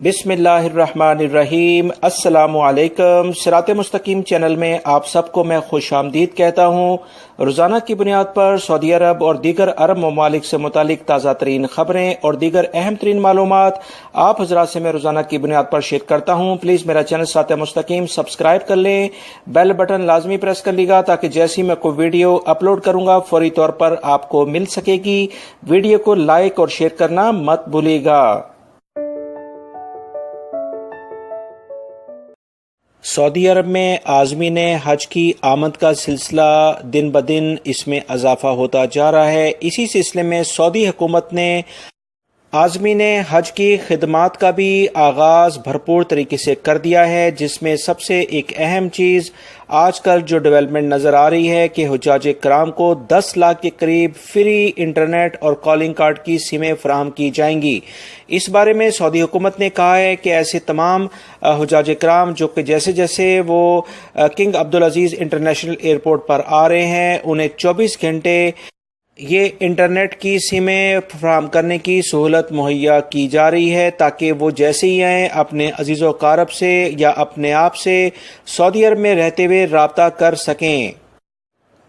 बिस्मिल्लाहिर्रहमानिर्रहीम। अस्सलामु अलैकुम। सिरात मुस्तकीम चैनल में आप सबको मैं खुश आमदीद कहता हूँ। रोज़ाना की बुनियाद पर सऊदी अरब और दीगर अरब ममालिक से मुतालिक ताज़ा तरीन खबरें और दीगर अहम तरीन मालूमात आप हजरात से मैं रोज़ाना की बुनियाद पर शेयर करता हूँ। प्लीज़ मेरा चैनल सिरात मुस्तकीम सब्सक्राइब कर लें, बेल बटन लाजमी प्रेस कर लीजिएगा ताकि जैसे ही मैं कोई वीडियो अपलोड करूँगा फौरी तौर पर आपको मिल सकेगी। वीडियो को लाइक और शेयर करना मत भूलिएगा। सऊदी अरब में आज़मीन हज की आमद का सिलसिला दिन ब दिन इसमें इजाफा होता जा रहा है। इसी सिलसिले में सऊदी हुकूमत ने आज़मीन हज की खिदमात का भी आगाज़ भरपूर तरीके से कर दिया है, जिसमें सबसे एक अहम चीज़ आजकल जो डेवलपमेंट नज़र आ रही है कि हुज्जाज कराम को 10 लाख के करीब फ्री इंटरनेट और कॉलिंग कार्ड की सिमें फराहम की जाएंगी। इस बारे में सऊदी हुकूमत ने कहा है कि ऐसे तमाम हुज्जाज कराम जो कि जैसे जैसे वो किंग अब्दुल अजीज़ इंटरनेशनल एयरपोर्ट पर आ रहे हैं उन्हें 24 घंटे ये इंटरनेट की सिमें फराहम करने की सहूलत मुहैया की जा रही है ताकि वो जैसे ही आएँ अपने अजीज़ व अकारब से या अपने आप से सऊदी अरब में रहते हुए राब्ता कर सकें।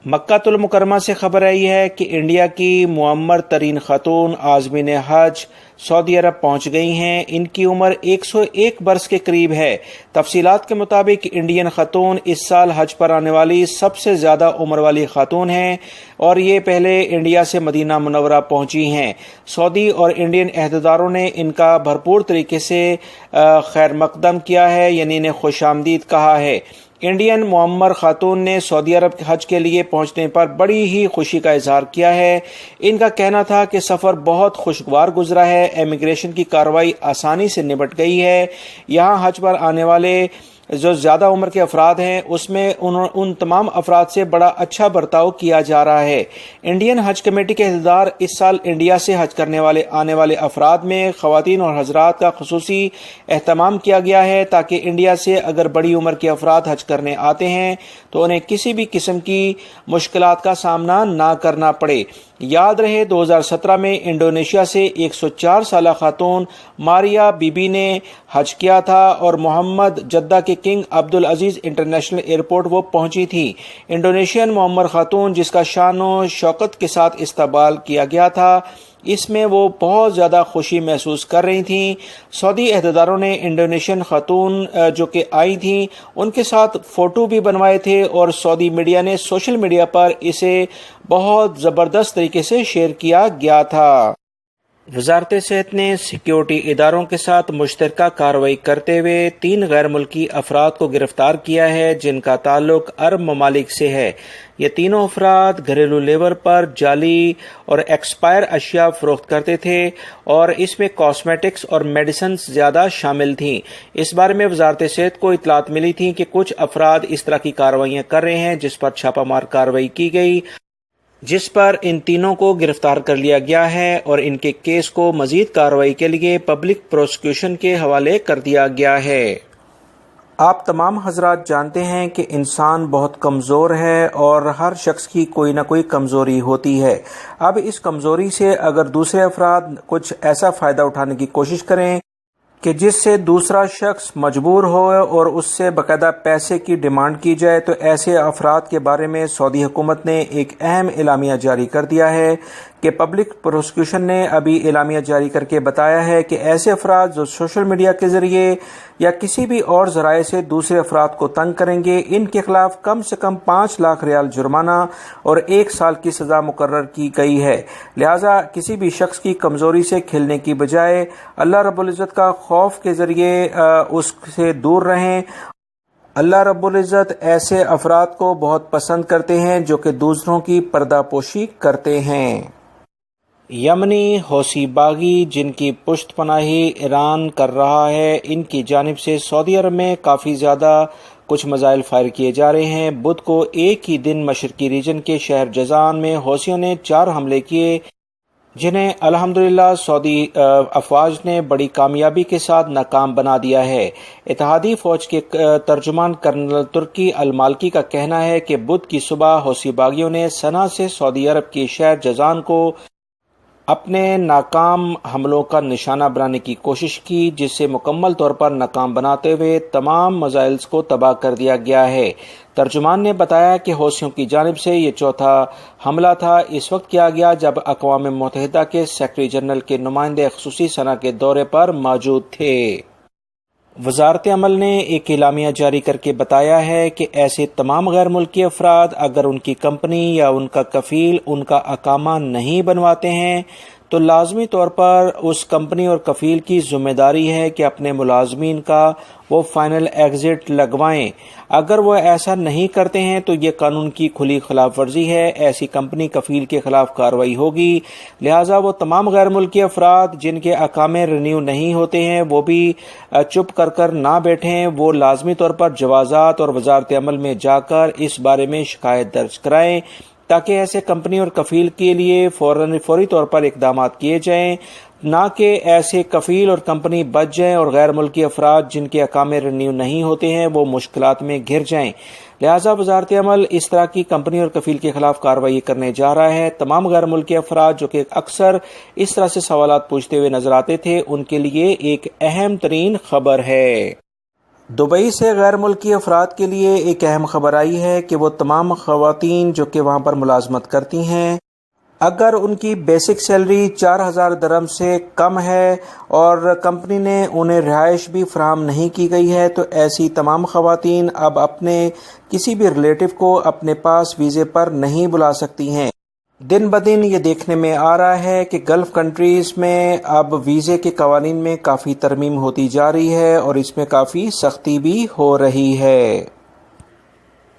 मक्कातुल मुकर्रमा से खबर आई है कि इंडिया की मुअम्मर तरीन खातून आज़मीन हज सऊदी अरब पहुंच गई हैं। इनकी उम्र 101 बरस के करीब है। तफसीलात के मुताबिक इंडियन खातून इस साल हज पर आने वाली सबसे ज़्यादा उम्र वाली खातून हैं और ये पहले इंडिया से मदीना मुनव्वरा पहुंची हैं। सऊदी और इंडियन अहदेदारों ने इनका भरपूर तरीके से खैर मकदम किया है, यानी इन्हें खुश आमदीद कहा है। इंडियन मुअम्मर खातून ने सऊदी अरब हज के लिए पहुंचने पर बड़ी ही खुशी का इजहार किया है। इनका कहना था कि सफ़र बहुत खुशगवार गुजरा है, इमिग्रेशन की कार्रवाई आसानी से निपट गई है। यहाँ हज पर आने वाले जो ज़्यादा उम्र के अफराद हैं उसमें उन तमाम अफराद से बड़ा अच्छा बर्ताव किया जा रहा है। इंडियन हज कमेटी के अहदेदार इस साल इंडिया से हज करने वाले आने वाले अफराद में ख़वातीन और हजरात का खुसूसी एहतमाम किया गया है ताकि इंडिया से अगर बड़ी उम्र के अफराद हज करने आते हैं तो उन्हें किसी भी किस्म की मुश्किलात का सामना ना करना पड़े। याद रहे 2017 में इंडोनेशिया से 104 साल खातून मारिया बीबी ने हज किया था और मोहम्मद जद्दा के किंग अब्दुल अजीज इंटरनेशनल एयरपोर्ट वो पहुंची थी। इंडोनेशियन मुअम्मर खातून जिसका शान शौकत के साथ इस्तकबाल किया गया था, इसमें वो बहुत ज़्यादा खुशी महसूस कर रही थीं। सऊदी अहदेदारों ने इंडोनेशियन खातून जो कि आई थीं उनके साथ फ़ोटो भी बनवाए थे और सऊदी मीडिया ने सोशल मीडिया पर इसे बहुत ज़बरदस्त तरीके से शेयर किया गया था। वज़ारत सेहत ने सिक्योरिटी इदारों के साथ मुश्तरका कार्रवाई करते हुए 3 गैर मुल्की अफराद को गिरफ्तार किया है जिनका ताल्लुक अरब ममालिक से है। ये तीनों अफराद घरेलू लेवल पर जाली और एक्सपायर अशिया फरोख्त करते थे और इसमें कॉस्मेटिक्स और मेडिसिन ज़्यादा शामिल थीं। इस बारे में वज़ारत सेहत को इतलात मिली थी कि कुछ अफराद इस तरह की कार्रवाइयाँ कर रहे हैं, जिस पर छापामार कार्रवाई की गई, जिस पर इन तीनों को गिरफ्तार कर लिया गया है और इनके केस को मजीद कार्रवाई के लिए पब्लिक प्रोसिक्यूशन के हवाले कर दिया गया है। आप तमाम हजरात जानते हैं कि इंसान बहुत कमज़ोर है और हर शख्स की कोई ना कोई कमज़ोरी होती है। अब इस कमज़ोरी से अगर दूसरे अफराद कुछ ऐसा फ़ायदा उठाने की कोशिश करें कि जिससे दूसरा शख्स मजबूर हो और उससे बाकायदा पैसे की डिमांड की जाए, तो ऐसे अफराद के बारे में सऊदी हुकूमत ने एक अहम एलामिया जारी कर दिया है कि पब्लिक प्रोसिक्यूशन ने अभी एलामिया जारी करके बताया है कि ऐसे अफराद जो सोशल मीडिया के ज़रिए या किसी भी और ज़राए से दूसरे अफराद को तंग करेंगे, इनके खिलाफ कम से कम 5 लाख रियाल जुर्माना और 1 साल की सज़ा मुकर्रर की गई है। लिहाजा किसी भी शख्स की कमज़ोरी से खेलने की बजाय अल्लाह रब्बुल इज़्ज़त का खौफ के ज़रिए उससे दूर रहें। अल्लाह रब्बुल इज़्ज़त ऐसे अफराद को बहुत पसंद करते हैं जो कि दूसरों की पर्दापोशी करते हैं। यमनी हौसी बागी जिनकी पुश्त पनाही ईरान कर रहा है, इनकी जानिब से सऊदी अरब में काफ़ी ज़्यादा कुछ मिसाइल फायर किए जा रहे हैं। बुध को एक ही दिन मशरकी रीजन के शहर जज़ान में हौसियों ने 4 हमले किए, जिन्हें अल्हम्दुलिल्लाह सऊदी अफवाज ने बड़ी कामयाबी के साथ नाकाम बना दिया है। इत्तेहादी फ़ौज के तर्जुमान कर्नल तुर्की अल मालकी का कहना है कि बुध की सुबह हौसी बागियों ने सना से सऊदी अरब के शहर जज़ान को اپنے ناکام حملوں کا نشانہ بنانے کی کوشش کی، جسے مکمل طور پر ناکام بناتے ہوئے تمام میزائلز کو تباہ کر دیا گیا ہے۔ ترجمان نے بتایا کہ حوثیوں کی جانب سے یہ چوتھا حملہ تھا، اس وقت کیا گیا جب اقوام متحدہ کے سیکرٹری جنرل کے نمائندے خصوصی صنعت کے دورے پر موجود تھے۔ وزارت عمل نے ایک اعلامیہ جاری کر کے بتایا ہے کہ ایسے تمام غیر ملکی افراد اگر ان کی کمپنی یا ان کا کفیل ان کا اقامہ نہیں بنواتے ہیں تو لازمی طور پر اس کمپنی اور کفیل کی ذمہ داری ہے کہ اپنے ملازمین کا وہ فائنل ایگزٹ لگوائیں۔ اگر وہ ایسا نہیں کرتے ہیں تو یہ قانون کی کھلی خلاف ورزی ہے، ایسی کمپنی کفیل کے خلاف کارروائی ہوگی۔ لہٰذا وہ تمام غیر ملکی افراد جن کے اقامے رینیو نہیں ہوتے ہیں وہ بھی چپ کر نہ بیٹھیں، وہ لازمی طور پر جوازات اور وزارت عمل میں جا کر اس بارے میں شکایت درج کرائیں تاکہ ایسے کمپنی اور کفیل کے لیے فوری طور پر اقدامات کیے جائیں، نہ کہ ایسے کفیل اور کمپنی بچ جائیں اور غیر ملکی افراد جن کے اقامے رینیو نہیں ہوتے ہیں وہ مشکلات میں گھر جائیں۔ لہٰذا وزارت عمل اس طرح کی کمپنی اور کفیل کے خلاف کارروائی کرنے جا رہا ہے۔ تمام غیر ملکی افراد جو کہ اکثر اس طرح سے سوالات پوچھتے ہوئے نظر آتے تھے ان کے لیے ایک اہم ترین خبر ہے۔ دبئی سے غیر ملکی افراد کے لیے ایک اہم خبر آئی ہے کہ وہ تمام خواتین جو کہ وہاں پر ملازمت کرتی ہیں اگر ان کی بیسک سیلری 4000 درہم سے کم ہے اور کمپنی نے انہیں رہائش بھی فراہم نہیں کی گئی ہے تو ایسی تمام خواتین اب اپنے کسی بھی ریلیٹو کو اپنے پاس ویزے پر نہیں بلا سکتی ہیں۔ دن بدن یہ دیکھنے میں آ رہا ہے کہ گلف کنٹریز میں اب ویزے کے قوانین میں کافی ترمیم ہوتی جا رہی ہے اور اس میں کافی سختی بھی ہو رہی ہے۔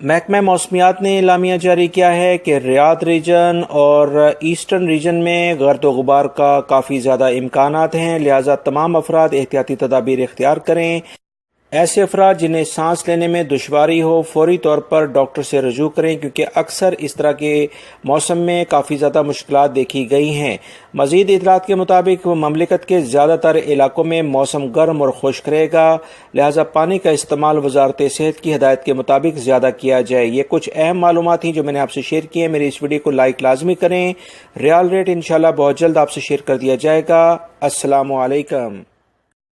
محکمہ موسمیات نے اعلامیہ جاری کیا ہے کہ ریاض ریجن اور ایسٹرن ریجن میں گرد و غبار کا کافی زیادہ امکانات ہیں، لہٰذا تمام افراد احتیاطی تدابیر اختیار کریں۔ ایسے افراد جنہیں سانس لینے میں دشواری ہو فوری طور پر ڈاکٹر سے رجوع کریں کیونکہ اکثر اس طرح کے موسم میں کافی زیادہ مشکلات دیکھی گئی ہیں۔ مزید اطلاعات کے مطابق مملکت کے زیادہ تر علاقوں میں موسم گرم اور خشک رہے گا، لہذا پانی کا استعمال وزارت صحت کی ہدایت کے مطابق زیادہ کیا جائے۔ یہ کچھ اہم معلومات ہیں جو میں نے آپ سے شیئر کی ہیں۔ میری اس ویڈیو کو لائک لازمی کریں۔ ریال ریٹ انشاءاللہ بہت جلد آپ سے شیئر کر دیا جائے گا۔ السلام علیکم۔